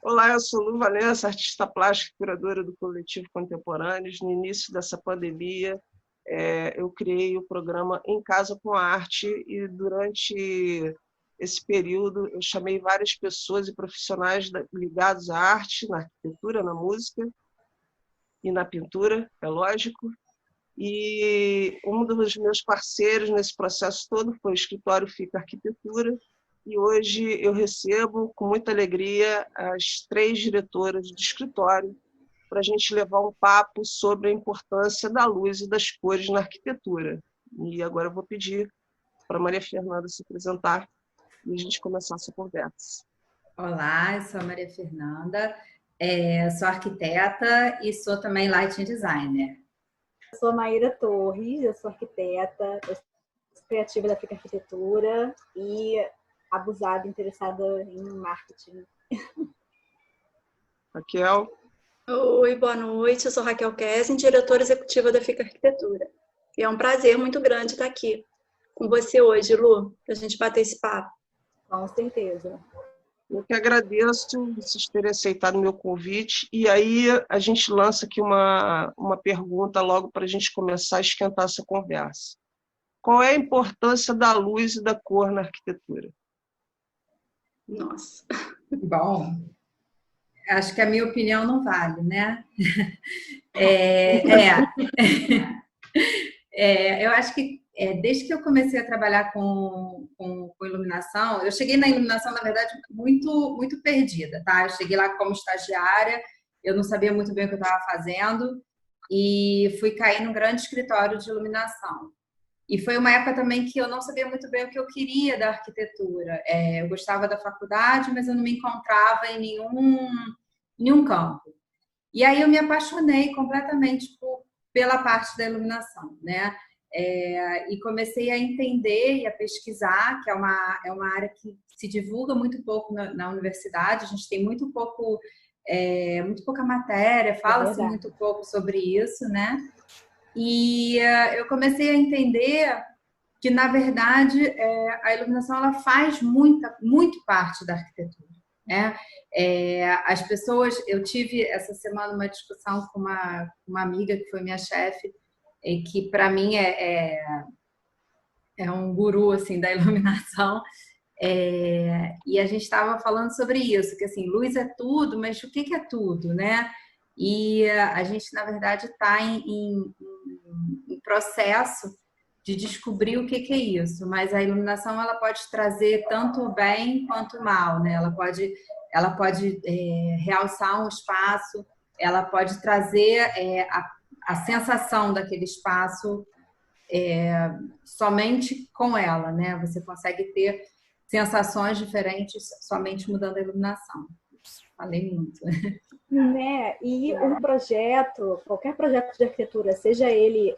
Olá, eu sou Lu Valença, artista plástica e curadora do Coletivo Contemporâneos. No início dessa pandemia, eu criei o programa Em Casa com a Arte e durante esse período eu chamei várias pessoas e profissionais ligados à arte, na arquitetura, na música e na pintura, é lógico. E um dos meus parceiros nesse processo todo foi o Escritório Fica Arquitetura, e hoje eu recebo com muita alegria as 3 diretoras do escritório para a gente levar um papo sobre a importância da luz e das cores na arquitetura. E agora eu vou pedir para a Maria Fernanda se apresentar e a gente começar essa conversa. Olá, eu sou a Maria Fernanda, sou arquiteta e sou também lighting designer. Eu sou a Maíra Torres, eu sou arquiteta, eu sou criativa da Fica Arquitetura e abusada, interessada em marketing. Raquel? Oi, boa noite, eu sou Raquel Kessing, diretora executiva da Fica Arquitetura. E é um prazer muito grande estar aqui com você hoje, Lu, para a gente bater esse papo. Com certeza. Eu que agradeço vocês terem aceitado o meu convite. E aí a gente lança aqui uma pergunta logo para a gente começar a esquentar essa conversa. Qual é a importância da luz e da cor na arquitetura? Nossa. Bom, acho que a minha opinião não vale, né? Eu acho que desde que eu comecei a trabalhar com iluminação, eu cheguei na iluminação, na verdade, muito perdida, tá? Eu cheguei lá como estagiária, eu não sabia muito bem o que eu estava fazendo e fui cair num grande escritório de iluminação. E foi uma época também que eu não sabia muito bem o que eu queria da arquitetura. Eu gostava da faculdade, mas eu não me encontrava em nenhum campo. E aí eu me apaixonei completamente pela parte da iluminação, né? E comecei a entender e a pesquisar, que é uma área que se divulga muito pouco na universidade, a gente tem muito pouca matéria, fala-se muito pouco sobre isso, né? E eu comecei a entender que, na verdade, a iluminação ela faz muito parte da arquitetura, né? As pessoas, eu tive essa semana uma discussão com uma amiga que foi minha chefe, que para mim é um guru assim da iluminação, e a gente estava falando sobre isso, que assim, luz é tudo, mas o que é tudo, né? E a gente, na verdade, está em processo de descobrir o que é isso, mas a iluminação ela pode trazer tanto o bem quanto o mal, né? Ela pode realçar um espaço, ela pode trazer a sensação daquele espaço somente com ela, né? Você consegue ter sensações diferentes somente mudando a iluminação. Falei muito. Né? E um projeto, qualquer projeto de arquitetura, seja ele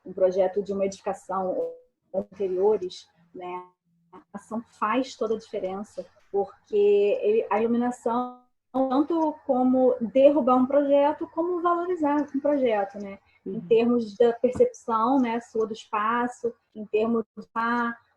um projeto de uma edificação ou anteriores, né? A ação faz toda a diferença, porque a iluminação, tanto como derrubar um projeto, como valorizar um projeto, né? Em termos da percepção, né, sua do espaço, em termos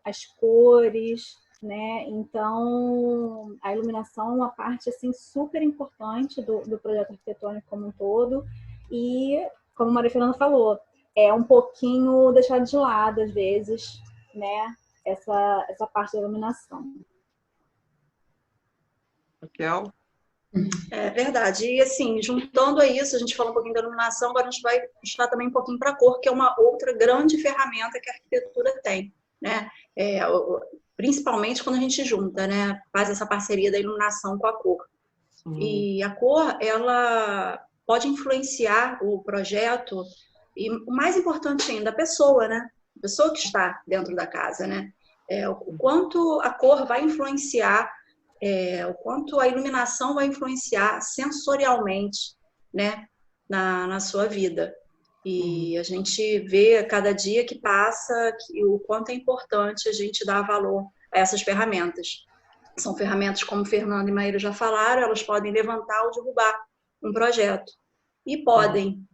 as cores, né? Então, a iluminação é uma parte assim, super importante do projeto arquitetônico como um todo. E, como a Maria Fernanda falou, é um pouquinho deixado de lado, às vezes, né? Essa parte da iluminação. Raquel? É verdade. E assim, juntando a isso, a gente falou um pouquinho da iluminação, agora a gente vai puxar também um pouquinho para a cor, que é uma outra grande ferramenta que a arquitetura tem, né? Principalmente quando a gente junta, né? Faz essa parceria da iluminação com a cor. E a cor, ela pode influenciar o projeto e, o mais importante ainda, a pessoa, né? A pessoa que está dentro da casa, né? O quanto a cor vai influenciar, o quanto a iluminação vai influenciar sensorialmente, né? Na sua vida. E a gente vê a cada dia que passa o quanto é importante a gente dar valor a essas ferramentas. São ferramentas, como Fernanda e Maíra já falaram, elas podem levantar ou derrubar um projeto. E podem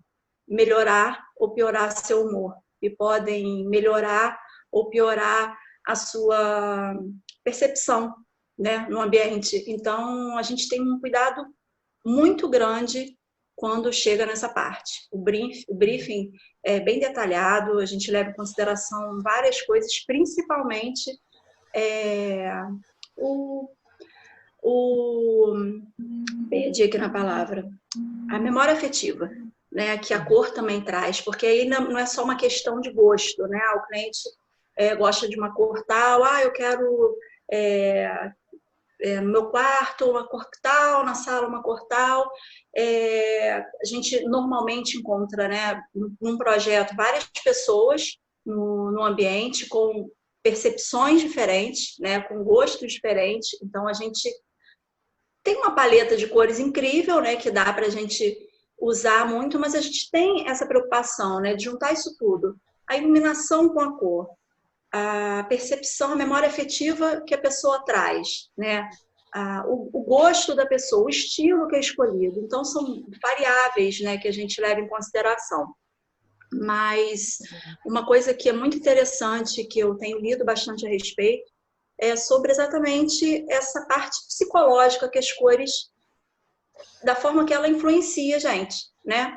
melhorar ou piorar seu humor. E podem melhorar ou piorar a sua percepção né, no ambiente. Então, a gente tem um cuidado muito grande quando chega nessa parte. O briefing é bem detalhado, a gente leva em consideração várias coisas, principalmente perdi aqui na palavra, a memória afetiva, né, que a cor também traz, porque aí não é só uma questão de gosto, né, o cliente gosta de uma cor tal, eu quero no meu quarto uma cor tal, na sala uma cor tal. A gente normalmente encontra, né, num projeto, várias pessoas no ambiente com percepções diferentes, né, com gostos diferentes. Então, a gente tem uma paleta de cores incrível, né, que dá para a gente usar muito, mas a gente tem essa preocupação, né, de juntar isso tudo. A iluminação com a cor, a percepção, a memória afetiva que a pessoa traz, né? O gosto da pessoa, o estilo que é escolhido. Então, são variáveis, né, que a gente leva em consideração. Mas uma coisa que é muito interessante, que eu tenho lido bastante a respeito, é sobre exatamente essa parte psicológica que as cores, da forma que ela influencia a gente, né?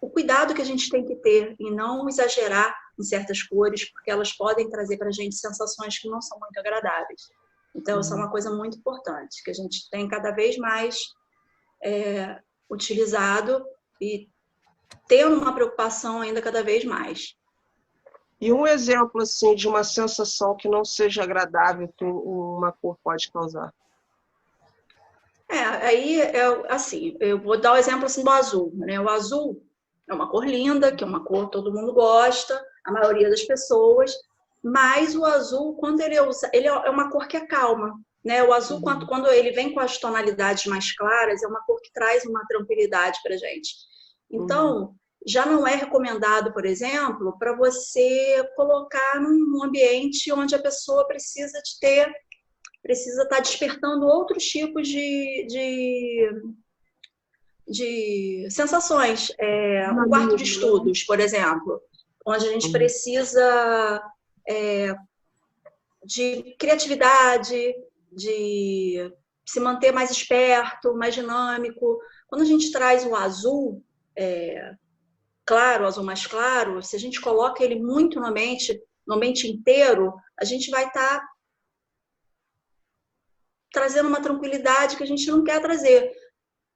O cuidado que a gente tem que ter em não exagerar em certas cores, porque elas podem trazer para a gente sensações que não são muito agradáveis. Então, isso é uma coisa muito importante, que a gente tem cada vez mais utilizado e tendo uma preocupação ainda cada vez mais. E um exemplo assim, de uma sensação que não seja agradável que uma cor pode causar? Assim, eu vou dar o exemplo assim, do azul, né? O azul é uma cor linda, que é uma cor que todo mundo gosta, a maioria das pessoas, mas o azul, quando ele é uma cor que acalma, né? O azul, quando ele vem com as tonalidades mais claras, é uma cor que traz uma tranquilidade para a gente. Então, já não é recomendado, por exemplo, para você colocar num ambiente onde a pessoa precisa estar despertando outros tipos de sensações. Um quarto de estudos, por exemplo, onde a gente precisa de criatividade, de se manter mais esperto, mais dinâmico. Quando a gente traz o azul claro, o azul mais claro, se a gente coloca ele muito no ambiente inteiro, a gente vai estar trazendo uma tranquilidade que a gente não quer trazer.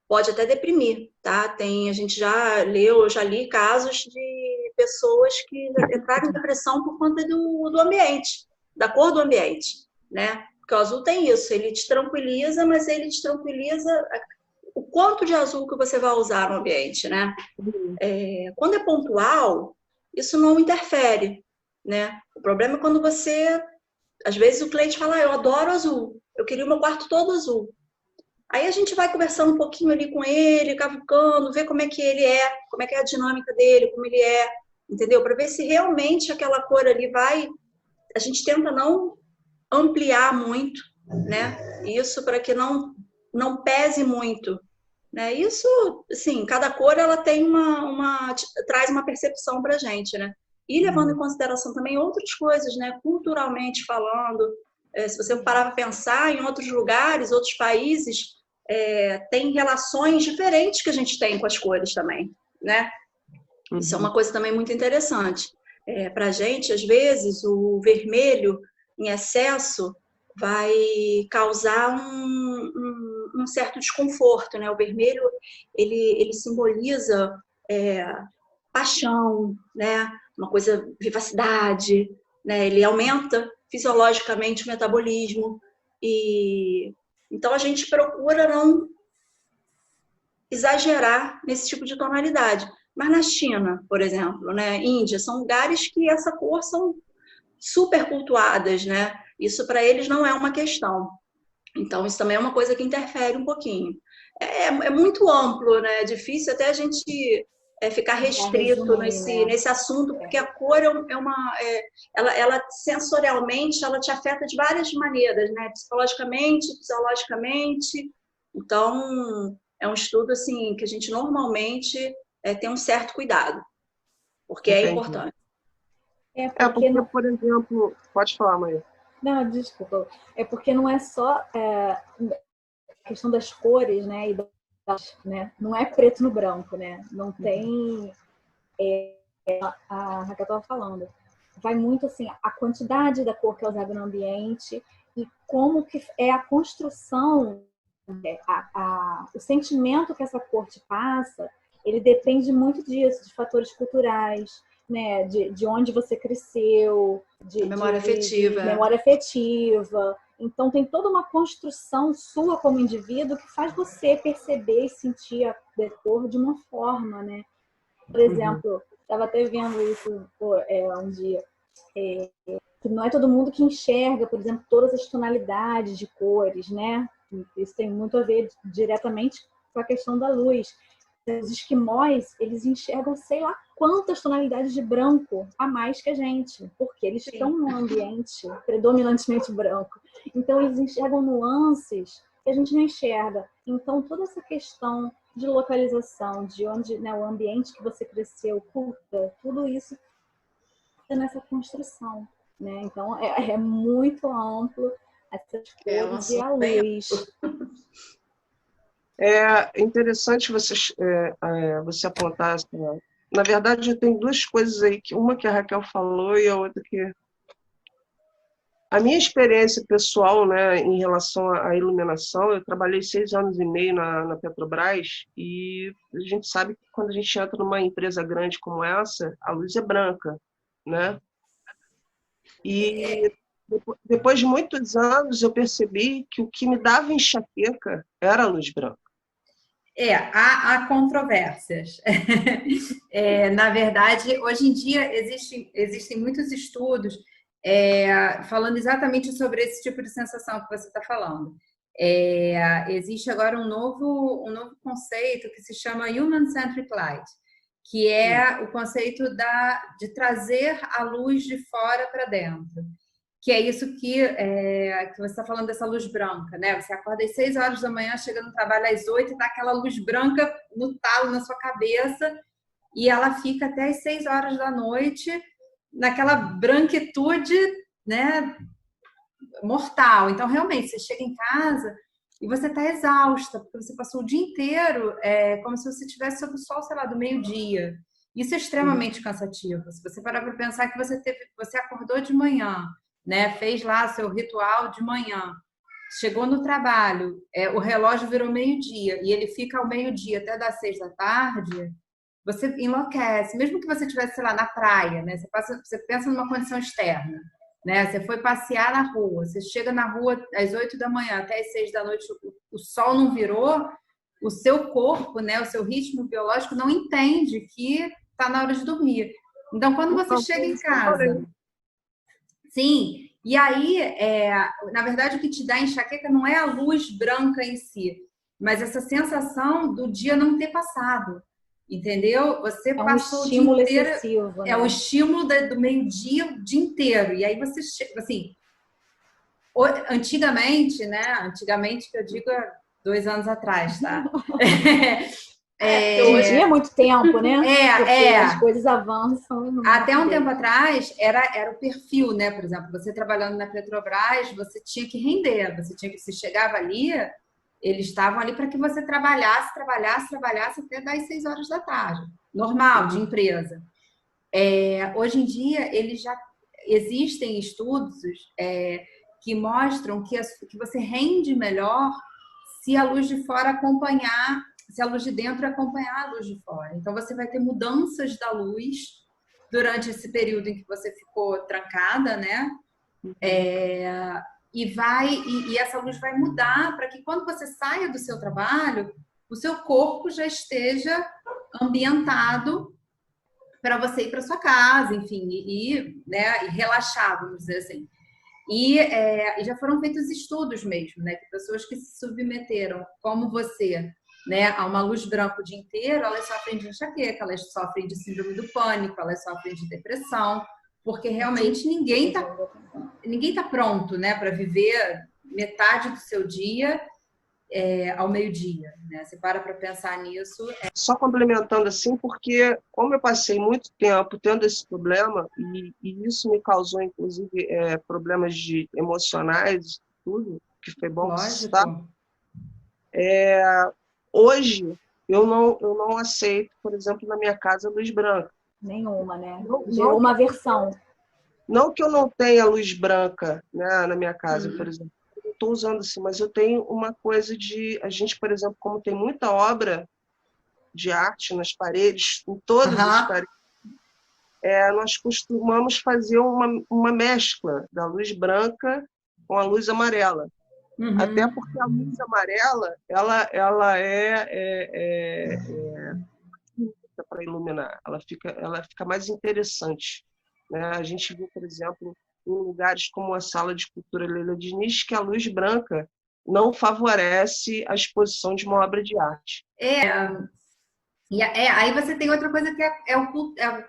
Pode até deprimir, tá? A gente eu já li casos de pessoas que entraram em depressão por conta do ambiente, da cor do ambiente, né? Porque o azul tem isso, ele te tranquiliza, mas ele te tranquiliza o quanto de azul que você vai usar no ambiente, né? Quando é pontual, isso não interfere, né? O problema é quando às vezes o cliente fala, eu adoro azul, eu queria o meu quarto todo azul. Aí a gente vai conversando um pouquinho ali com ele, cavucando, ver como é que ele é, como é que é a dinâmica dele, como ele é, entendeu? Para ver se realmente aquela cor ali a gente tenta não ampliar muito, né? Isso para que não pese muito, né? Isso, assim, cada cor ela tem traz uma percepção para a gente, né? E levando em consideração também outras coisas, né? Culturalmente falando, se você parar para pensar em outros lugares, outros países, tem relações diferentes que a gente tem com as cores também, né? Isso é uma coisa também muito interessante. Para a gente, às vezes, o vermelho em excesso vai causar um certo desconforto, né? O vermelho, ele simboliza paixão, né? Uma coisa, vivacidade, né? Ele aumenta fisiologicamente o metabolismo e então a gente procura não exagerar nesse tipo de tonalidade. Mas na China, por exemplo, né? Índia, são lugares que essa cor são super cultuadas, né? Isso para eles não é uma questão. Então, isso também é uma coisa que interfere um pouquinho. É muito amplo, né? É difícil até a gente ficar restrito nesse assunto, porque a cor ela sensorialmente, ela te afeta de várias maneiras, né? Psicologicamente, fisiologicamente. Então, é um estudo assim que a gente normalmente tem um certo cuidado, porque é importante. Porque, por exemplo, pode falar, Maria. Não, desculpa. É porque não é só a questão das cores, né? Né? Não é preto no branco, né? Não tem. A Raquel estava falando. Vai muito assim, a quantidade da cor que é usada no ambiente e como que é a construção, o sentimento que essa cor te passa, ele depende muito disso, de fatores culturais, né? De onde você cresceu, A memória afetiva. de memória afetiva. Então, tem toda uma construção sua como indivíduo que faz você perceber e sentir a cor de uma forma, né? Por exemplo, estava até vendo isso um dia, que não é todo mundo que enxerga, por exemplo, todas as tonalidades de cores, né? Isso tem muito a ver diretamente com a questão da luz. Os esquimós, eles enxergam sei lá quantas tonalidades de branco a mais que a gente, porque eles estão num ambiente predominantemente branco. Então, eles enxergam nuances que a gente não enxerga. Então, toda essa questão de localização, de onde, né, o ambiente que você cresceu, cultura, tudo isso é nessa construção, né? Então, é muito amplo essas cores e a luz. É interessante você apontar. Na verdade, tem duas coisas aí, uma que a Raquel falou e a outra que... A minha experiência pessoal, né, em relação à iluminação, eu trabalhei 6 anos e meio na Petrobras e a gente sabe que quando a gente entra numa empresa grande como essa, a luz é branca, né? E depois de muitos anos eu percebi que o que me dava enxaqueca era a luz branca. Há controvérsias. Na verdade, hoje em dia existem muitos estudos falando exatamente sobre esse tipo de sensação que você está falando. Existe agora um novo conceito que se chama Human-Centric Light, que é o conceito de trazer a luz de fora para dentro. Que é isso que você está falando dessa luz branca, né? Você acorda às 6 horas da manhã, chega no trabalho às 8 e dá aquela luz branca no talo na sua cabeça e ela fica até às 6 horas da noite naquela branquitude, né, mortal. Então, realmente, você chega em casa e você está exausta, porque você passou o dia inteiro como se você estivesse sob o sol, sei lá, do meio-dia. Isso é extremamente cansativo. Se você parar para pensar que você acordou de manhã, né, fez lá seu ritual de manhã, chegou no trabalho, o relógio virou meio-dia e ele fica ao meio-dia até das 6 da tarde, você enlouquece. Mesmo que você estivesse, sei lá, na praia, né, você pensa numa condição externa, né, você foi passear na rua, você chega na rua às 8 da manhã até às 6 da noite, o sol não virou, o seu corpo, né, o seu ritmo biológico não entende que está na hora de dormir. Então, quando você chega em casa... Sim, e aí, na verdade, o que te dá enxaqueca não é a luz branca em si, mas essa sensação do dia não ter passado, entendeu? Você passou o dia inteiro... excessivo, né? É o estímulo do meio-dia o dia inteiro. E aí você, assim... Antigamente, né? Antigamente, que eu digo 2 anos atrás, tá? Hoje é muito tempo, né? Porque as coisas avançam. Até um tempo atrás era o perfil, né? Por exemplo, você trabalhando na Petrobras, você tinha que render, você chegava ali, eles estavam ali para que você trabalhasse até das 6 horas da tarde. Normal, de empresa. Hoje em dia, já existem estudos que mostram que você rende melhor se a luz de fora acompanhar, se a luz de dentro acompanhar a luz de fora. Então, você vai ter mudanças da luz durante esse período em que você ficou trancada, né? E essa luz vai mudar para que quando você saia do seu trabalho, o seu corpo já esteja ambientado para você ir para sua casa, enfim, né, e relaxar, vamos dizer assim. E já foram feitos estudos mesmo, né? Que pessoas que se submeteram, como você, né, a uma luz branca o dia inteiro, elas sofrem de enxaqueca, elas sofrem de síndrome do pânico, elas sofrem de depressão, porque realmente ninguém tá pronto, né, para viver metade do seu dia ao meio-dia, né? Você para pensar nisso. Só complementando assim, porque como eu passei muito tempo tendo esse problema, e isso me causou, inclusive, problemas emocionais, tudo, que foi bom que você está. Lógico. Hoje, eu não aceito, por exemplo, na minha casa, luz branca. Nenhuma, né? Não, Gerou uma aversão. Não que eu não tenha luz branca, né, na minha casa, por exemplo. Eu estou usando assim, mas eu tenho uma coisa de... A gente, por exemplo, como tem muita obra de arte nas paredes, em todas as paredes, nós costumamos fazer uma mescla da luz branca com a luz amarela. Uhum. Até porque a luz amarela ela para iluminar, ela fica mais interessante, né? A gente viu, por exemplo, em lugares como a Sala de Cultura Leila Diniz, que a luz branca não favorece a exposição de uma obra de arte. Aí você tem outra coisa que é o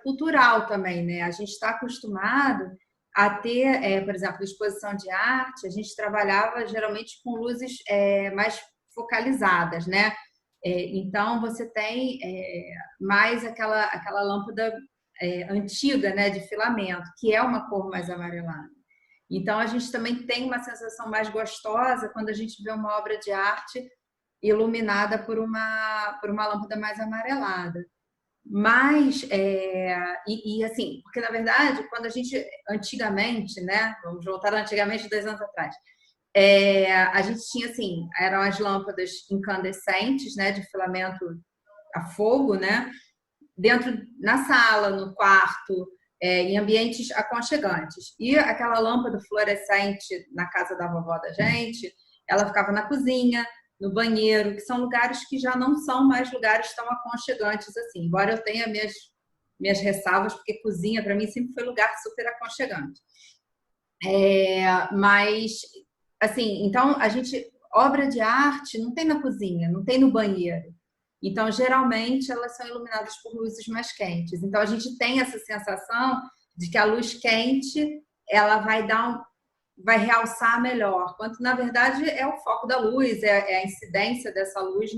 cultural também, né? A gente está acostumado a ter, por exemplo, exposição de arte, a gente trabalhava geralmente com luzes mais focalizadas, né? Então, você tem mais aquela lâmpada antiga, né, de filamento, que é uma cor mais amarelada. Então, a gente também tem uma sensação mais gostosa quando a gente vê uma obra de arte iluminada por uma lâmpada mais amarelada. Mas, assim, porque na verdade, quando a gente, antigamente, né, vamos voltar antigamente, 2 anos atrás, a gente tinha, assim, eram as lâmpadas incandescentes, né, de filamento a fogo, né, na sala, no quarto, em ambientes aconchegantes. E aquela lâmpada fluorescente na casa da vovó da gente, ela ficava na cozinha, no banheiro, que são lugares que já não são mais lugares tão aconchegantes assim. Embora eu tenha minhas ressalvas, porque cozinha, para mim, sempre foi lugar super aconchegante. Mas, assim, então, obra de arte não tem na cozinha, não tem no banheiro. Então, geralmente, elas são iluminadas por luzes mais quentes. Então, a gente tem essa sensação de que a luz quente, ela vai realçar melhor, quando na verdade é o foco da luz, é a incidência dessa luz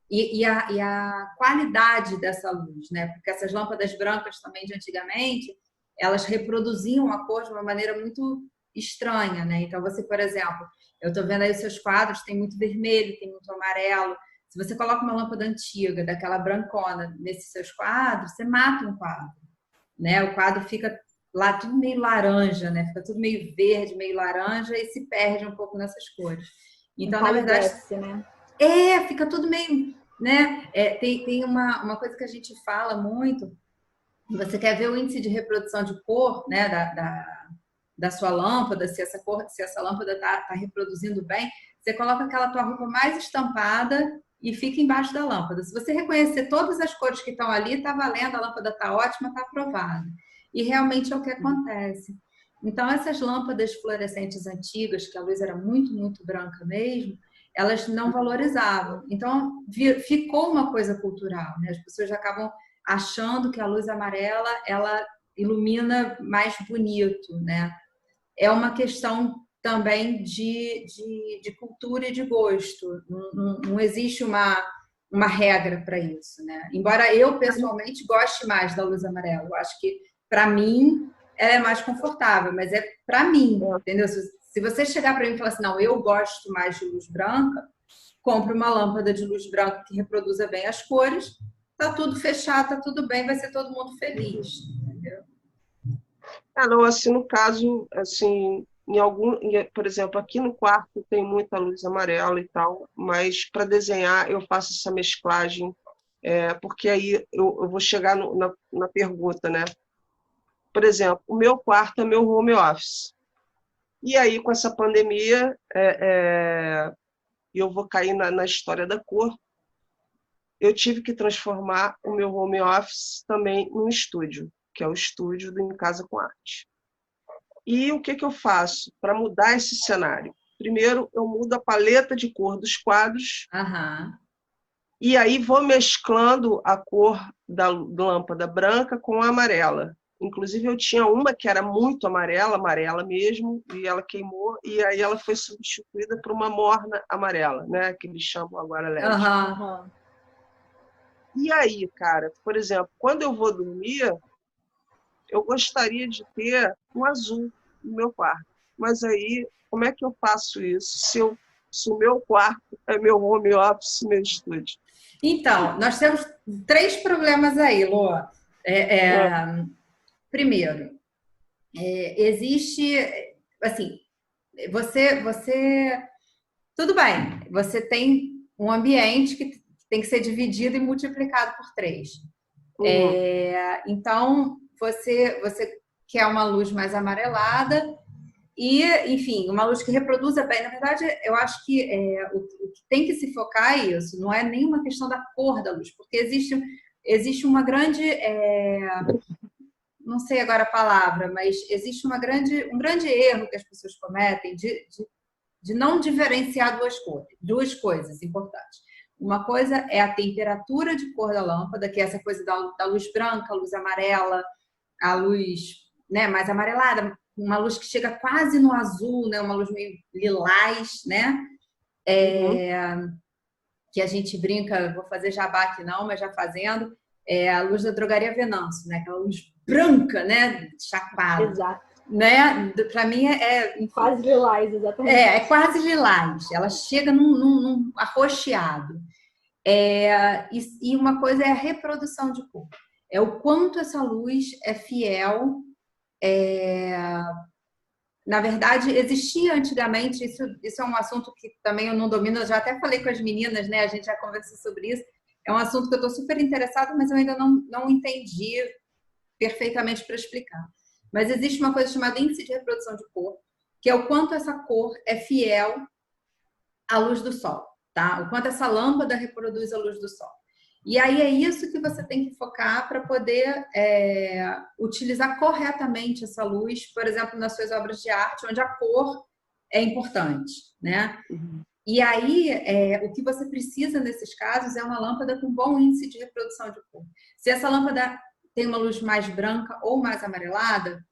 e a qualidade dessa luz, né? Porque essas lâmpadas brancas também de antigamente, elas reproduziam a cor de uma maneira muito estranha, né? Então você, por exemplo, eu estou vendo aí os seus quadros, tem muito vermelho, tem muito amarelo. Se você coloca uma lâmpada antiga, daquela brancona, nesses seus quadros, você mata um quadro, né? O quadro fica lá tudo meio laranja, né? Fica tudo meio verde, meio laranja e se perde um pouco nessas cores. Então, na verdade, né? Fica tudo meio, né? Tem uma coisa que a gente fala muito. Você quer ver o índice de reprodução de cor, né? Da sua lâmpada, se essa lâmpada tá reproduzindo bem, você coloca aquela tua roupa mais estampada e fica embaixo da lâmpada. Se você reconhecer todas as cores que estão ali, tá valendo, a lâmpada tá ótima, tá aprovada. E realmente é o que acontece. Então, essas lâmpadas fluorescentes antigas, que a luz era muito, muito branca mesmo, elas não valorizavam. Então, ficou uma coisa cultural, né? As pessoas já acabam achando que a luz amarela, ela ilumina mais bonito, né? É uma questão também de cultura e de gosto. Não existe uma regra para isso, né? Embora eu, pessoalmente, goste mais da luz amarela. Eu acho que, para mim, ela é mais confortável, mas é para mim, entendeu? Se você chegar para mim e falar assim, não, eu gosto mais de luz branca, compre uma lâmpada de luz branca que reproduza bem as cores, tá tudo fechado, tá tudo bem, vai ser todo mundo feliz, entendeu? Não, assim, no caso, assim, por exemplo, aqui no quarto tem muita luz amarela e tal, mas para desenhar eu faço essa mesclagem, porque aí eu vou chegar na pergunta, né? Por exemplo, o meu quarto é meu home office. E aí, com essa pandemia, eu vou cair na história da cor. Eu tive que transformar o meu home office também num estúdio, que é o estúdio do Em Casa com Arte. E o que eu faço para mudar esse cenário? Primeiro, eu mudo a paleta de cor dos quadros. Uhum. E aí vou mesclando a cor da lâmpada branca com a amarela. Inclusive, eu tinha uma que era muito amarela, amarela mesmo, e ela queimou, e aí ela foi substituída por uma morna amarela, né? Que eles chamam agora LED. Aham. E aí, cara, por exemplo, quando eu vou dormir, eu gostaria de ter um azul no meu quarto. Mas aí, como é que eu faço isso se o meu quarto é meu home office, meu estúdio? Então, nós temos 3 problemas aí, Lô. Primeiro, existe, assim, você, tudo bem, você tem um ambiente que tem que ser dividido e multiplicado por 3. Então, você quer uma luz mais amarelada e, enfim, uma luz que reproduza bem. Na verdade, eu acho que o que tem que se focar é isso, não é nenhuma questão da cor da luz, porque existe uma grande, não sei agora a palavra, mas existe um grande erro que as pessoas cometem de não diferenciar duas coisas importantes. Uma coisa é a temperatura de cor da lâmpada, que é essa coisa da luz branca, a luz amarela, a luz, né, mais amarelada, uma luz que chega quase no azul, né, uma luz meio lilás, né? Que a gente brinca, vou fazer jabá aqui não, mas já fazendo, a luz da drogaria Venâncio, né? Aquela luz branca, né? Chapada. Exato. Né? Para mim quase lilás, exatamente. É quase lilás. Ela chega num arroxeado. E uma coisa é a reprodução de cor. É o quanto essa luz é fiel. Na verdade, existia antigamente, isso é um assunto que também eu não domino, eu já até falei com as meninas, né? A gente já conversou sobre isso. É um assunto que eu estou super interessada, mas eu ainda não entendi perfeitamente para explicar. Mas existe uma coisa chamada índice de reprodução de cor, que é o quanto essa cor é fiel à luz do sol, tá? O quanto essa lâmpada reproduz a luz do sol. E aí é isso que você tem que focar para poder utilizar corretamente essa luz, por exemplo, nas suas obras de arte, onde a cor é importante, né? E aí, o que você precisa nesses casos é uma lâmpada com bom índice de reprodução de cor. Se essa lâmpada tem uma luz mais branca ou mais amarelada,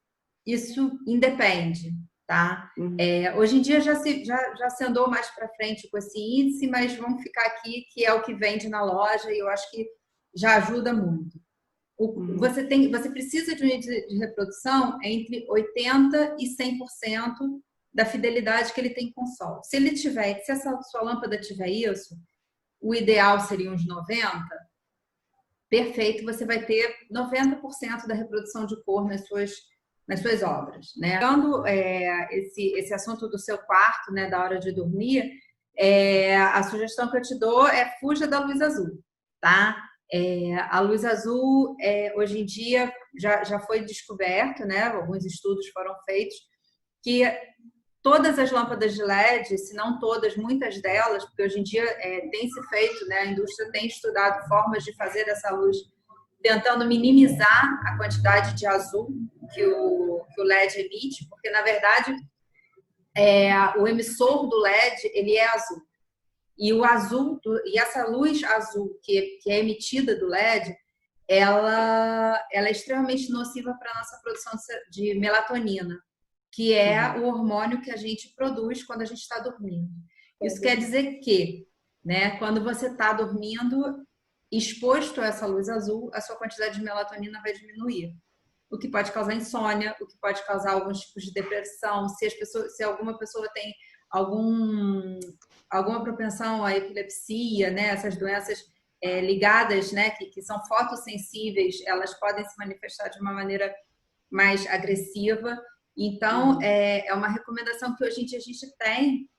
isso independe, tá? Hoje em dia já se andou mais para frente com esse índice, mas vamos ficar aqui, que é o que vende na loja, e eu acho que já ajuda muito. Você precisa de um índice de reprodução entre 80% e 100% da fidelidade que ele tem com o sol. Se essa sua lâmpada tiver isso, o ideal seria uns 90%, perfeito, você vai ter 90% da reprodução de cor nas suas obras, né? Pegando esse assunto do seu quarto, né, da hora de dormir, a sugestão que eu te dou é fuja da luz azul, tá? A luz azul, hoje em dia, já foi descoberto, né? Alguns estudos foram feitos, que todas as lâmpadas de LED, se não todas, muitas delas, porque hoje em dia tem se feito, né? A indústria tem estudado formas de fazer essa luz tentando minimizar a quantidade de azul que o LED emite, porque, na verdade, o emissor do LED, ele é azul. E o azul, e essa luz azul que é emitida do LED, ela é extremamente nociva para a nossa produção de melatonina, que é o hormônio que a gente produz quando a gente está dormindo. Isso quer dizer que, né, quando você está dormindo, exposto a essa luz azul, a sua quantidade de melatonina vai diminuir. O que pode causar insônia, o que pode causar alguns tipos de depressão, se alguma pessoa tem alguma propensão à epilepsia, né, essas doenças ligadas, né, que são fotossensíveis, elas podem se manifestar de uma maneira mais agressiva. Então, é uma recomendação que hoje em dia a gente tem.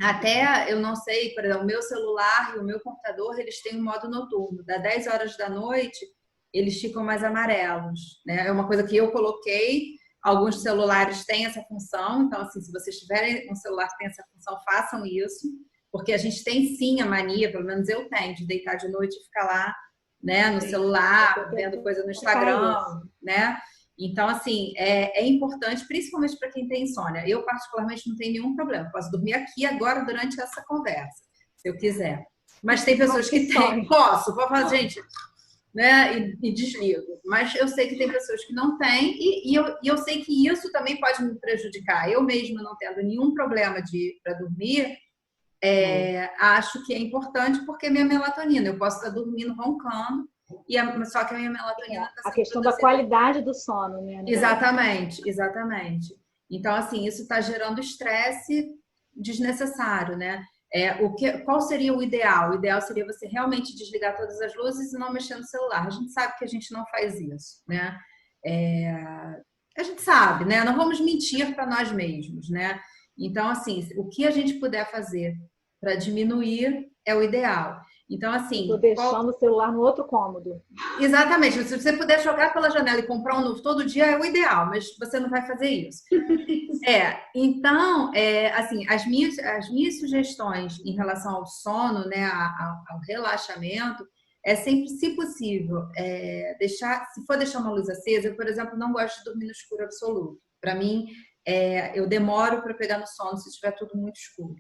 Até, eu não sei, por exemplo, o meu celular e o meu computador, eles têm um modo noturno. Das 10 horas da noite, eles ficam mais amarelos, né? É uma coisa que eu coloquei. Alguns celulares têm essa função. Então, assim, se vocês tiverem um celular que tem essa função, façam isso. Porque a gente tem, sim, a mania, pelo menos eu tenho, de deitar de noite e ficar lá, né, no celular, vendo coisa no Instagram, né? Então, assim, é importante, principalmente para quem tem insônia. Eu, particularmente, não tenho nenhum problema. Posso dormir aqui agora durante essa conversa, se eu quiser. Mas tem pessoas que têm. Vou falar, gente, né? E desligo. Mas eu sei que tem pessoas que não têm, e eu sei que isso também pode me prejudicar. Eu mesma não tendo nenhum problema para dormir, acho que é importante porque é minha melatonina. Eu posso estar dormindo roncando, só que a minha melatonina está A sendo questão da produzida. qualidade do sono, né? Exatamente, exatamente. Então, assim, isso está gerando estresse desnecessário, né? Qual seria o ideal? O ideal seria você realmente desligar todas as luzes e não mexer no celular. A gente sabe que a gente não faz isso, né? A gente sabe, né? Não vamos mentir para nós mesmos, né? Então, assim, o que a gente puder fazer para diminuir é o ideal. Então, Estou assim, deixando o celular no outro cômodo. exatamente. Se você puder jogar pela janela e comprar um novo todo dia, é o ideal, mas você não vai fazer isso. Então, assim, as minhas sugestões em relação ao sono, né, ao relaxamento, é sempre, se possível, se for deixar uma luz acesa, eu, por exemplo, não gosto de dormir no escuro absoluto. Para mim, eu demoro para pegar no sono se estiver tudo muito escuro.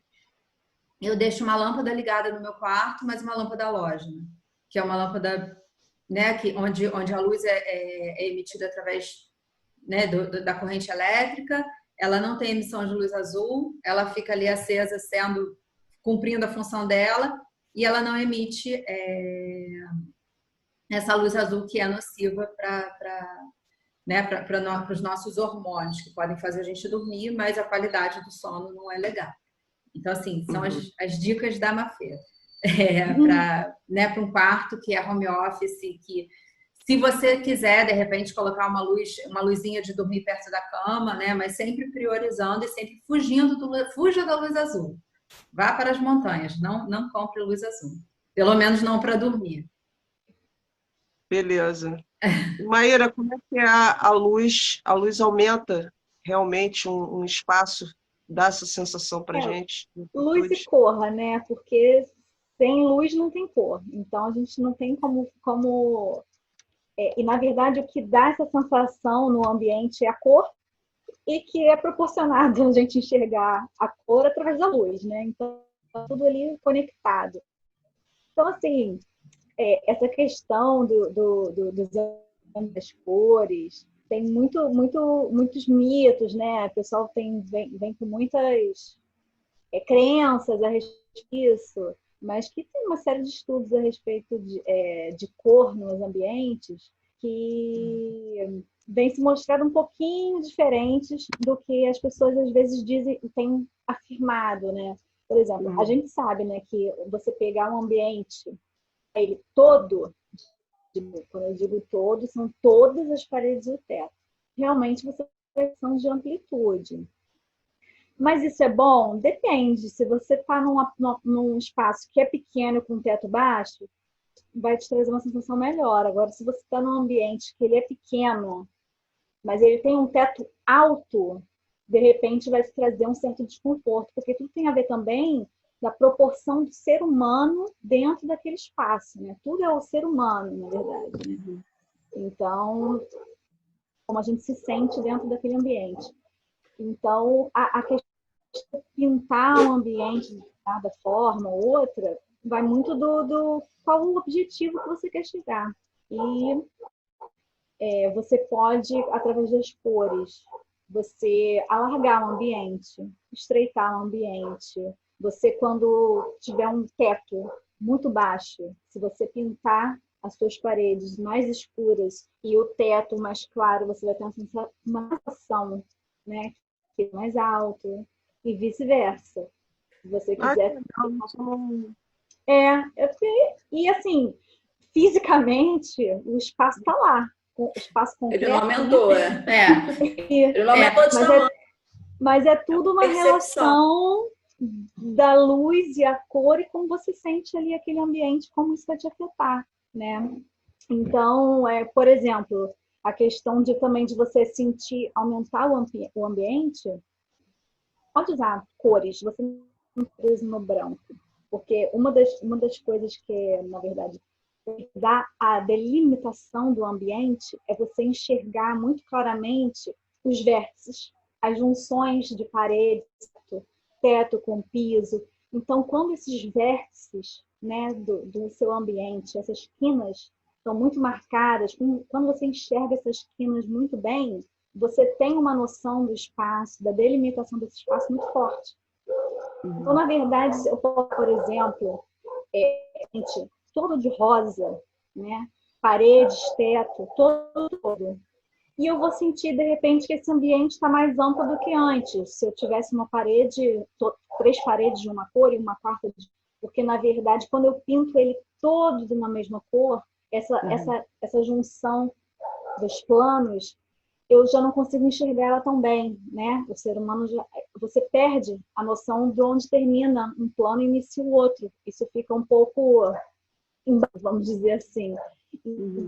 Eu deixo uma lâmpada ligada no meu quarto, mas uma lâmpada halógena, que é uma lâmpada, né, onde a luz é emitida através, né, da corrente elétrica. Ela não tem emissão de luz azul, ela fica ali acesa, cumprindo a função dela, e ela não emite essa luz azul que é nociva para os nossos hormônios, que podem fazer a gente dormir, mas a qualidade do sono não é legal. Então, assim, são as dicas da Mafê. Para um quarto que é home office, que se você quiser, de repente, colocar uma luzinha de dormir perto da cama, né? Mas sempre priorizando e sempre fuja da luz azul. Vá para as montanhas, não compre luz azul. Pelo menos não para dormir. Beleza. Maíra, como é que é a luz? A luz aumenta realmente um espaço, dá essa sensação para gente? Luz e cor, né? Porque sem luz não tem cor. Então a gente não tem como... E na verdade o que dá essa sensação no ambiente é a cor, e que é proporcionado a gente enxergar a cor através da luz, né? Então tá tudo ali conectado. Então, assim, essa questão das cores, tem muitos mitos, né? O pessoal vem com muitas crenças a respeito disso, mas que tem uma série de estudos a respeito de cor nos ambientes que vem se mostrando um pouquinho diferentes do que as pessoas às vezes dizem e têm afirmado, né? Por exemplo, a gente sabe, né, que você pegar um ambiente, ele todo, quando eu digo todo, são todas as paredes e o teto. Realmente você tem questão de amplitude. Mas isso é bom? Depende. Se você está num espaço que é pequeno com teto baixo, vai te trazer uma sensação melhor. Agora, se você está num ambiente que ele é pequeno, mas ele tem um teto alto, de repente vai te trazer um certo desconforto, porque tudo tem a ver também da proporção do ser humano dentro daquele espaço, né? Tudo é o ser humano, na verdade, né? Então, como a gente se sente dentro daquele ambiente. Então, a questão de pintar um ambiente de cada forma ou outra vai muito do qual o objetivo que você quer chegar. E você pode, através das cores, você alargar o ambiente, estreitar o ambiente. Você, quando tiver um teto muito baixo, se você pintar as suas paredes mais escuras e o teto mais claro, você vai ter uma sensação, né, que é mais alto, e vice-versa. Se você quiser... E assim, fisicamente, o espaço está lá. O espaço concreto, ele não aumentou, né? Ele não aumentou de tamanho. Mas é tudo uma relação da luz e a cor e como você sente ali aquele ambiente, como isso vai te afetar, né? Então, por exemplo, a questão também de você sentir, aumentar o ambiente, pode usar cores, você não precisa no branco, porque uma das coisas que, na verdade, dá a delimitação do ambiente é você enxergar muito claramente os vértices, as junções de parede, teto com piso. Então, quando esses vértices, né, do seu ambiente, essas quinas, são muito marcadas, quando você enxerga essas quinas muito bem, você tem uma noção do espaço, da delimitação desse espaço muito forte. Então, na verdade, eu posso, por exemplo, gente, todo de rosa, né? Paredes, teto, todo. E eu vou sentir, de repente, que esse ambiente está mais amplo do que antes. Se eu tivesse uma parede, 3 paredes de uma cor e uma quarta de... Porque, na verdade, quando eu pinto ele todo de uma mesma cor, essa junção dos planos, eu já não consigo enxergar ela tão bem, né? O ser humano você perde a noção de onde termina um plano e inicia o outro. Isso fica um pouco, vamos dizer assim,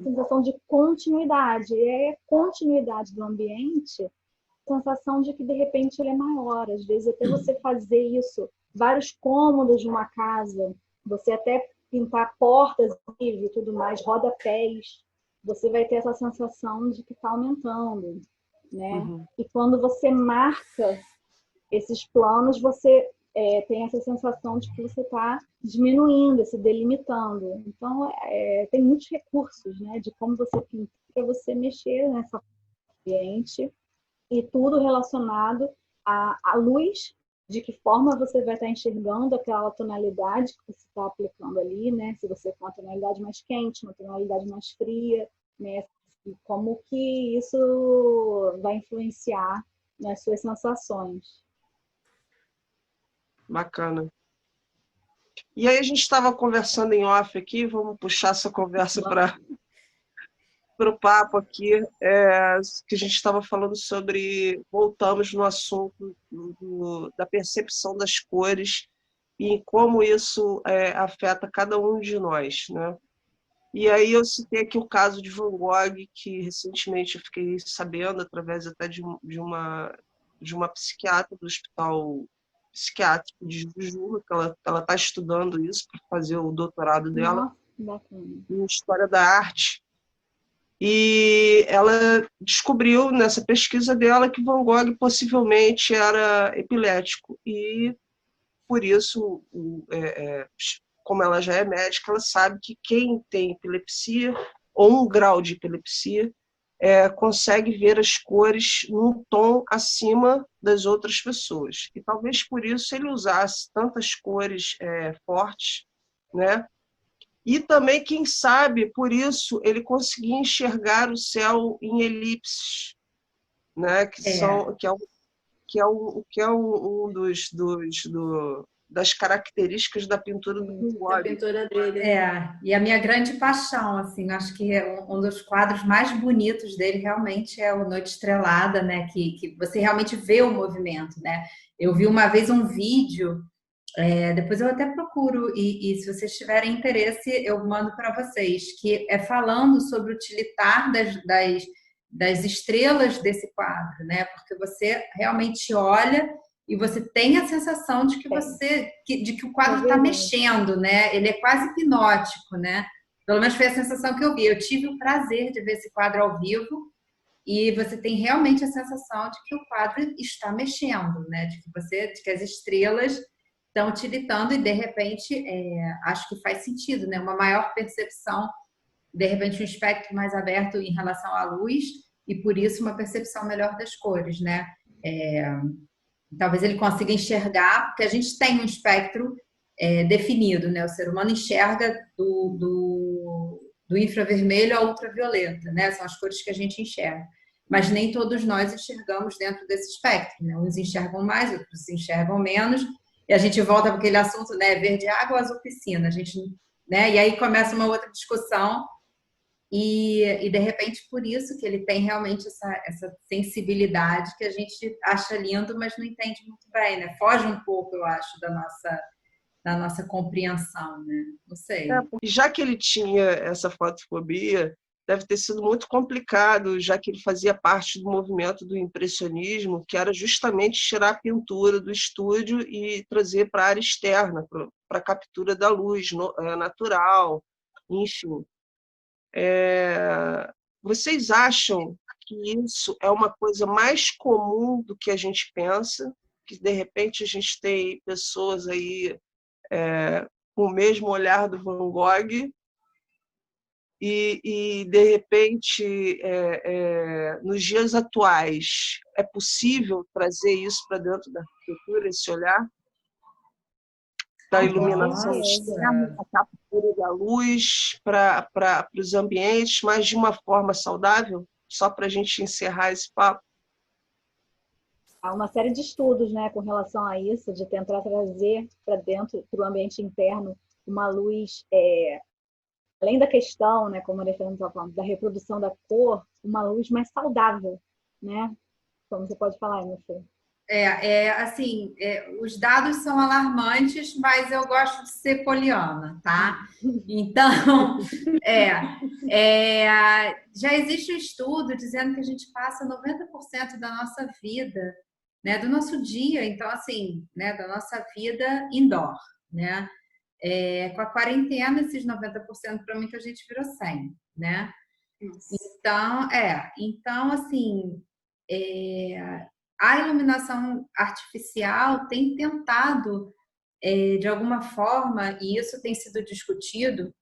sensação de continuidade. E aí a continuidade do ambiente, sensação de que de repente ele é maior. Às vezes até você fazer isso, vários cômodos de uma casa, você até pintar portas e tudo mais, rodapés, você vai ter essa sensação de que está aumentando, né? E quando você marca esses planos, você tem essa sensação de que você está diminuindo, se delimitando. Então, tem muitos recursos, né? De como você pinta para você mexer nessa ambiente e tudo relacionado à luz, de que forma você vai estar enxergando aquela tonalidade que você está aplicando ali, né? Se você tem uma tonalidade mais quente, uma tonalidade mais fria, né? E como que isso vai influenciar nas suas sensações. Bacana. E aí a gente estava conversando em off aqui, vamos puxar essa conversa para o papo aqui, que a gente estava falando sobre, voltamos no assunto da percepção das cores e em como isso afeta cada um de nós, né? E aí eu citei aqui o caso de Van Gogh, que recentemente eu fiquei sabendo, através até de uma psiquiatra do Hospital Psiquiátrico de Jujuba, que ela está estudando isso para fazer o doutorado dela em História da Arte. E ela descobriu nessa pesquisa dela que Van Gogh possivelmente era epilético e, por isso, como ela já é médica, ela sabe que quem tem epilepsia ou um grau de epilepsia consegue ver as cores num tom acima das outras pessoas. E talvez por isso ele usasse tantas cores fortes, né? E também, quem sabe, por isso ele conseguia enxergar o céu em elipses, né? Que é um das características da pintura do Van Gogh. Da pintura dele. E a minha grande paixão, assim, acho que um dos quadros mais bonitos dele realmente é o Noite Estrelada, né? Que você realmente vê o movimento, né? Eu vi uma vez um vídeo, depois eu até procuro, e se vocês tiverem interesse, eu mando para vocês, que é falando sobre o tilitar das estrelas desse quadro, né? Porque você realmente olha e você tem a sensação de que o quadro está mexendo, né? Ele é quase hipnótico, né? Pelo menos foi a sensação que eu vi. Eu tive o prazer de ver esse quadro ao vivo e você tem realmente a sensação de que o quadro está mexendo, né? De que as estrelas estão tilitando e de repente acho que faz sentido, né? Uma maior percepção, de repente um espectro mais aberto em relação à luz e por isso uma percepção melhor das cores, né? Talvez ele consiga enxergar, porque a gente tem um espectro definido, né? O ser humano enxerga do infravermelho ao ultravioleta, né? São as cores que a gente enxerga. Mas nem todos nós enxergamos dentro desse espectro, né? Uns enxergam mais, outros enxergam menos. E a gente volta para aquele assunto, né? Verde água, azul piscina. A gente, né? E aí começa uma outra discussão. E de repente, por isso que ele tem realmente essa sensibilidade que a gente acha lindo, mas não entende muito bem, né? Foge um pouco, eu acho, da nossa compreensão, né? Não sei. Já que ele tinha essa fotofobia, deve ter sido muito complicado, já que ele fazia parte do movimento do impressionismo, que era justamente tirar a pintura do estúdio e trazer para a área externa, para a captura da luz natural, enfim. Vocês acham que isso é uma coisa mais comum do que a gente pensa? Que, de repente, a gente tem pessoas aí com o mesmo olhar do Van Gogh? de repente, nos dias atuais, é possível trazer isso para dentro da arquitetura, esse olhar da iluminação externa, a captura da luz para os ambientes, mas de uma forma saudável? Só para a gente encerrar esse papo. Há uma série de estudos, né, com relação a isso, de tentar trazer para dentro, para o ambiente interno, uma luz, além da questão, né, como a Maria Fernanda estava falando, da reprodução da cor, uma luz mais saudável, né? Como você pode falar, meu filho? Assim, os dados são alarmantes, mas eu gosto de ser poliana, tá? Então, já existe um estudo dizendo que a gente passa 90% da nossa vida, né, do nosso dia, então, assim, né, da nossa vida indoor, né? Com a quarentena, esses 90% para muita gente virou 100%, né? Então, assim, a iluminação artificial tem tentado, de alguma forma, e isso tem sido discutido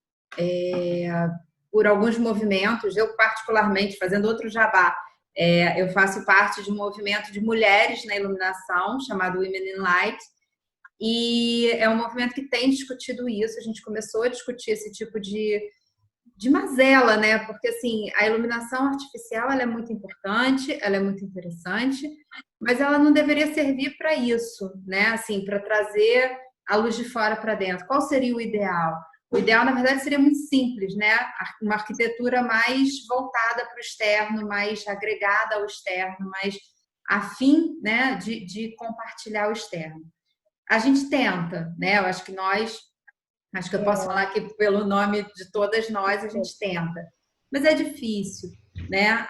por alguns movimentos. Eu, particularmente, fazendo outro jabá, eu faço parte de um movimento de mulheres na iluminação, chamado Women in Light, e é um movimento que tem discutido isso. A gente começou a discutir esse tipo de mazela, né? Porque, assim, a iluminação artificial, ela é muito importante, ela é muito interessante, mas ela não deveria servir para isso, né? Assim, para trazer a luz de fora para dentro. Qual seria o ideal? O ideal, na verdade, seria muito simples, né? Uma arquitetura mais voltada para o externo, mais agregada ao externo, mais afim, né, de compartilhar o externo. A gente tenta, né? Eu acho que eu posso falar aqui pelo nome de todas nós, a gente tenta. Mas é difícil, né?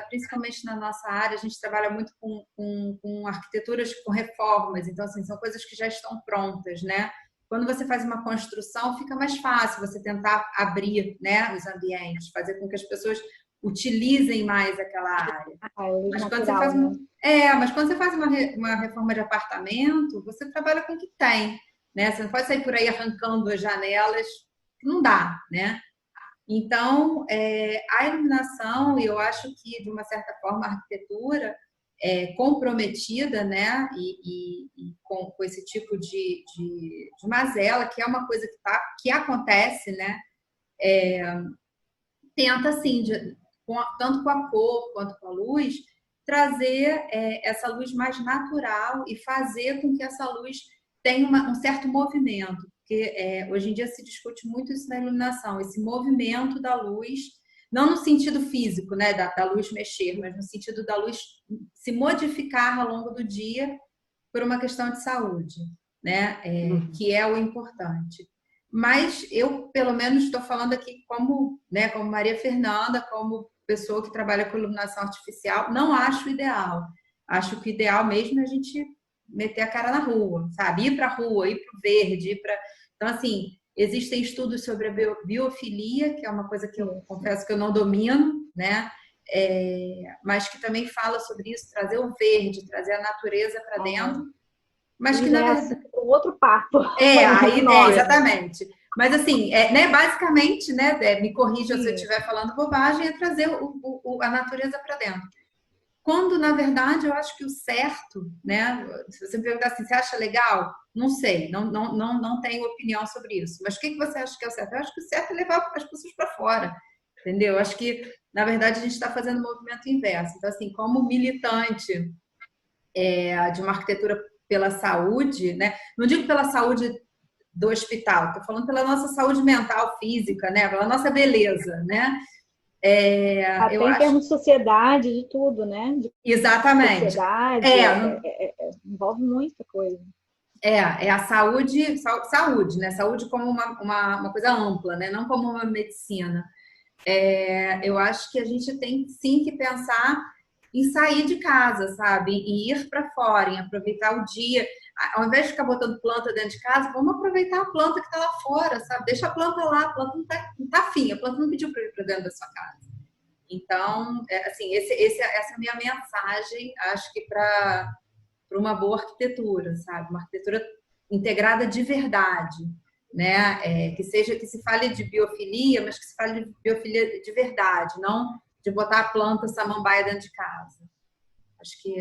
Principalmente na nossa área, a gente trabalha muito com arquiteturas, com reformas. Então, assim, são coisas que já estão prontas, né? Quando você faz uma construção, fica mais fácil você tentar abrir, né, os ambientes, fazer com que as pessoas utilizem mais aquela área. Mas quando você faz uma reforma de apartamento, você trabalha com o que tem, né? Você não pode sair por aí arrancando as janelas, não dá, né? Então, a iluminação, e eu acho que, de uma certa forma, a arquitetura comprometida, né? E com esse tipo de mazela, que é uma coisa que acontece, né? Tenta, assim, tanto com a cor quanto com a luz, trazer essa luz mais natural e fazer com que essa luz tenha um certo movimento. Porque hoje em dia se discute muito isso na iluminação, esse movimento da luz, não no sentido físico, né, da luz mexer, mas no sentido da luz se modificar ao longo do dia por uma questão de saúde, né, que é o importante. Mas eu, pelo menos, estou falando aqui como Maria Fernanda, como pessoa que trabalha com iluminação artificial, não acho ideal. Acho que o ideal mesmo é a gente meter a cara na rua, sabe? Ir para a rua, ir para o verde, Então, assim, existem estudos sobre a biofilia, que é uma coisa que eu confesso que eu não domino, né? Mas que também fala sobre isso, trazer o verde, trazer a natureza para dentro. Mas que, na verdade... um outro papo. Exatamente. Mas, assim, né, basicamente, né, me corrija se eu estiver falando bobagem, é trazer a natureza para dentro. Quando, na verdade, eu acho que o certo, né? Se você me perguntar assim, você acha legal? Não sei, não tenho opinião sobre isso. Mas o que você acha que é o certo? Eu acho que o certo é levar as pessoas para fora, entendeu? Eu acho que, na verdade, a gente está fazendo o movimento inverso. Então, assim, como militante de uma arquitetura pela saúde, né? Não digo pela saúde do hospital, estou falando pela nossa saúde mental, física, né? Pela nossa beleza, né? Até em termos de sociedade, de tudo, né? Exatamente. Sociedade, envolve muita coisa. A saúde, né? Saúde como uma coisa ampla, né? Não como uma medicina. Eu acho que a gente tem sim que pensar em sair de casa, sabe? E ir para fora, em aproveitar o dia. Ao invés de ficar botando planta dentro de casa, vamos aproveitar a planta que está lá fora, sabe? Deixa a planta lá, a planta não tá afim, a planta não pediu para ir para dentro da sua casa. Então, assim, essa é a minha mensagem, acho que para uma boa arquitetura, sabe? Uma arquitetura integrada de verdade. né? Que se fale de biofilia, mas que se fale de biofilia de verdade, não de botar a planta samambaia dentro de casa. Acho que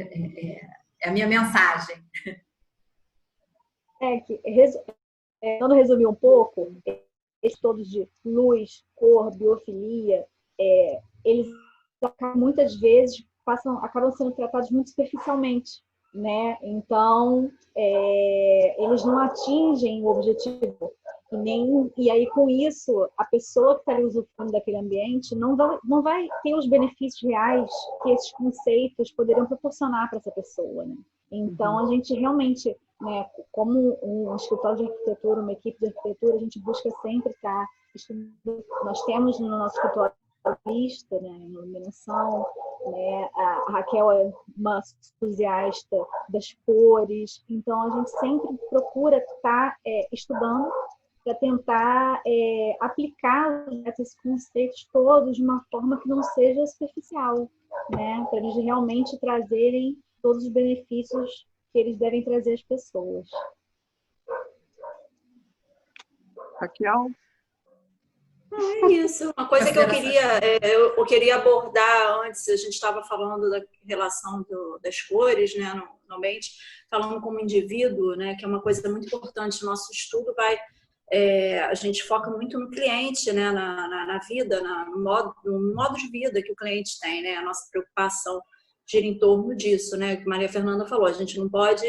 é a minha mensagem. Tentando resumir um pouco, esses todos de luz, cor, biofilia, eles muitas vezes acabam sendo tratados muito superficialmente, né? Então, eles não atingem o objetivo. E aí, com isso, a pessoa que está usufruindo daquele ambiente não vai ter os benefícios reais que esses conceitos poderiam proporcionar para essa pessoa, né? Então, a gente realmente, né, como um escritório de arquitetura, uma equipe de arquitetura, a gente busca sempre estar estudando. Nós temos no nosso escritório vista, né, iluminação, né, a Raquel é uma entusiasta das cores, então a gente sempre procura estar estudando para tentar aplicar esses conceitos todos de uma forma que não seja superficial, né, para eles realmente trazerem todos os benefícios que eles devem trazer às pessoas. Raquel? É isso. Uma coisa que eu queria abordar antes, a gente estava falando da relação das cores, né, no ambiente, falando como indivíduo, né, que é uma coisa muito importante. Nosso estudo a gente foca muito no cliente, né, na vida, no modo de vida que o cliente tem, né, a nossa preocupação gira em torno disso, né, que Maria Fernanda falou, a gente não pode...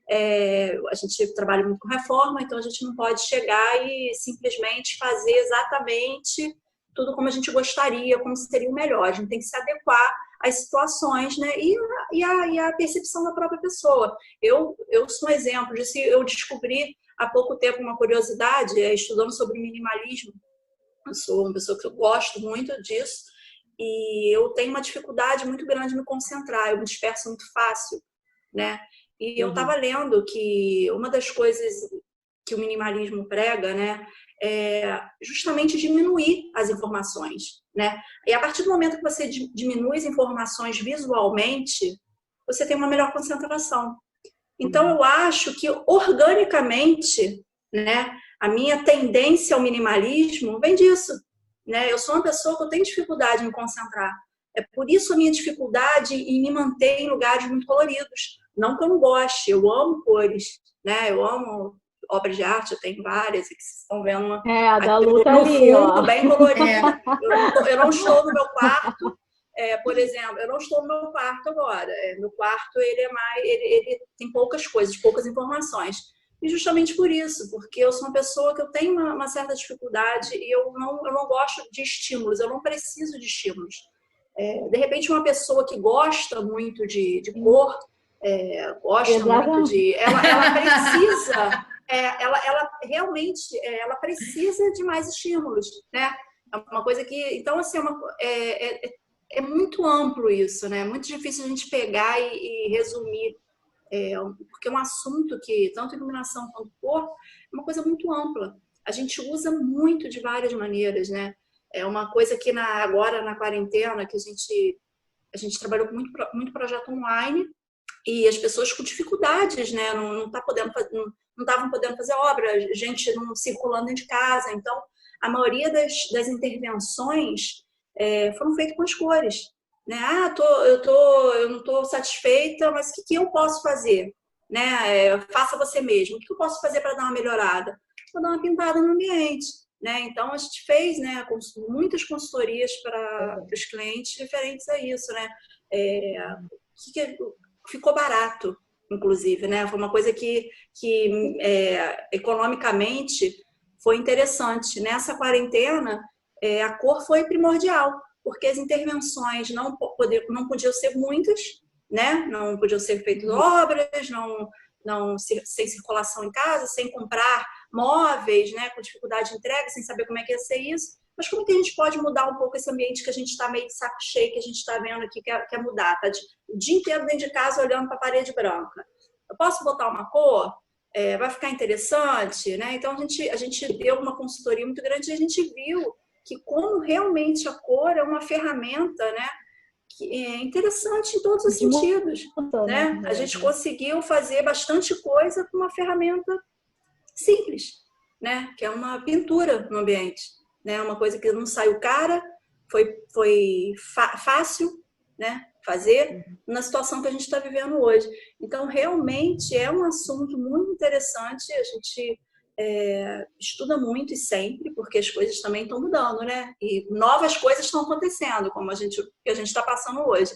a gente trabalha muito com reforma, então a gente não pode chegar e simplesmente fazer exatamente tudo como a gente gostaria, como seria o melhor. A gente tem que se adequar às situações, né? E a percepção da própria pessoa. Eu sou um exemplo disso. Eu descobri há pouco tempo uma curiosidade, estudando sobre minimalismo. Eu sou uma pessoa que eu gosto muito disso e eu tenho uma dificuldade muito grande de me concentrar. Eu me disperso muito fácil, né? E eu estava lendo que uma das coisas que o minimalismo prega, né, é justamente diminuir as informações, né? E a partir do momento que você diminui as informações visualmente, você tem uma melhor concentração. Então, eu acho que organicamente, né, a minha tendência ao minimalismo vem disso, né? Eu sou uma pessoa que eu tenho dificuldade em me concentrar. É por isso a minha dificuldade em me manter em lugares muito coloridos. Não que eu não goste, eu amo cores, né? Eu amo obras de arte, eu tenho várias, que vocês estão vendo a da no luta ali, fundo, ó. bem colorida. Eu não estou no meu quarto, por exemplo, eu não estou no meu quarto agora. Meu quarto ele tem poucas coisas, poucas informações. E justamente por isso, porque eu sou uma pessoa que eu tenho uma certa dificuldade e eu não gosto de estímulos, eu não preciso de estímulos. De repente, uma pessoa que gosta muito de cor, gosta muito de... Ela precisa... ela realmente ela precisa de mais estímulos, né? É uma coisa que... Então, assim, é muito amplo isso, né? É muito difícil a gente pegar e resumir, porque é um assunto que, tanto iluminação quanto cor, é uma coisa muito ampla. A gente usa muito de várias maneiras, né? É uma coisa que agora na quarentena que a gente trabalhou com muito projeto online e as pessoas com dificuldades, né? Não estavam podendo fazer obra, gente não circulando dentro de casa. Então, a maioria das intervenções foram feitas com as cores, né? Eu não estou satisfeita, mas o que eu posso fazer, né? Faça você mesmo. O que eu posso fazer para dar uma melhorada? Vou dar uma pintada no ambiente. Né? Então, a gente fez, né, muitas consultorias para os clientes referentes a isso. Né? Ficou barato, inclusive. Né? Foi uma coisa que economicamente foi interessante. Nessa quarentena, a cor foi primordial, porque as intervenções não podiam ser muitas, né? Não podiam ser feitas obras, sem circulação em casa, sem comprar móveis, né, com dificuldade de entrega, sem saber como é que ia ser isso. Mas como que a gente pode mudar um pouco esse ambiente que a gente está meio de saco cheio, que a gente está vendo aqui, quer mudar? Tá o dia inteiro dentro de casa olhando para a parede branca. Eu posso botar uma cor? Vai ficar interessante? Né? Então, a gente deu uma consultoria muito grande e a gente viu que como realmente a cor é uma ferramenta, né, que é interessante em todos os sentidos. Né? A gente conseguiu fazer bastante coisa com uma ferramenta simples, né? Que é uma pintura no ambiente, né? Uma coisa que não saiu cara, foi fácil, né? Fazer na situação que a gente está vivendo hoje. Então, realmente é um assunto muito interessante. A gente estuda muito e sempre, porque as coisas também estão mudando, né? E novas coisas estão acontecendo, como que a gente está passando hoje.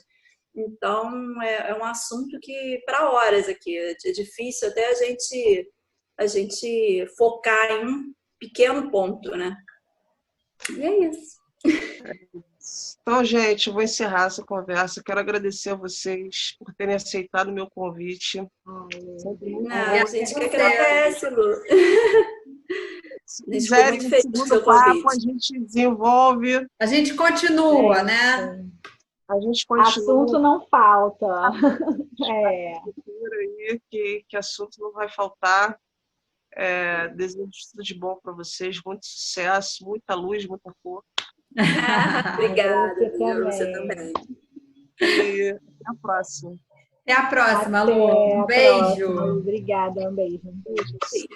Então, é um assunto que, para horas aqui, é difícil até a gente focar em um pequeno ponto, né? E é isso. Então, gente, eu vou encerrar essa conversa. Quero agradecer a vocês por terem aceitado o meu convite. Não, a gente que agradece, Lu. Se A gente ficou quiserem muito um feliz com o segundo seu papo, convite. a gente desenvolve, A gente continua, né? a gente continua Assunto não falta. É. aí, que assunto não vai faltar. Desejo tudo de bom para vocês, muito sucesso, muita luz, muita cor. Obrigada, Você você também. E até a próxima. Até a próxima, Até Lu. Um a beijo. próxima. Obrigada, um beijo. Beijos.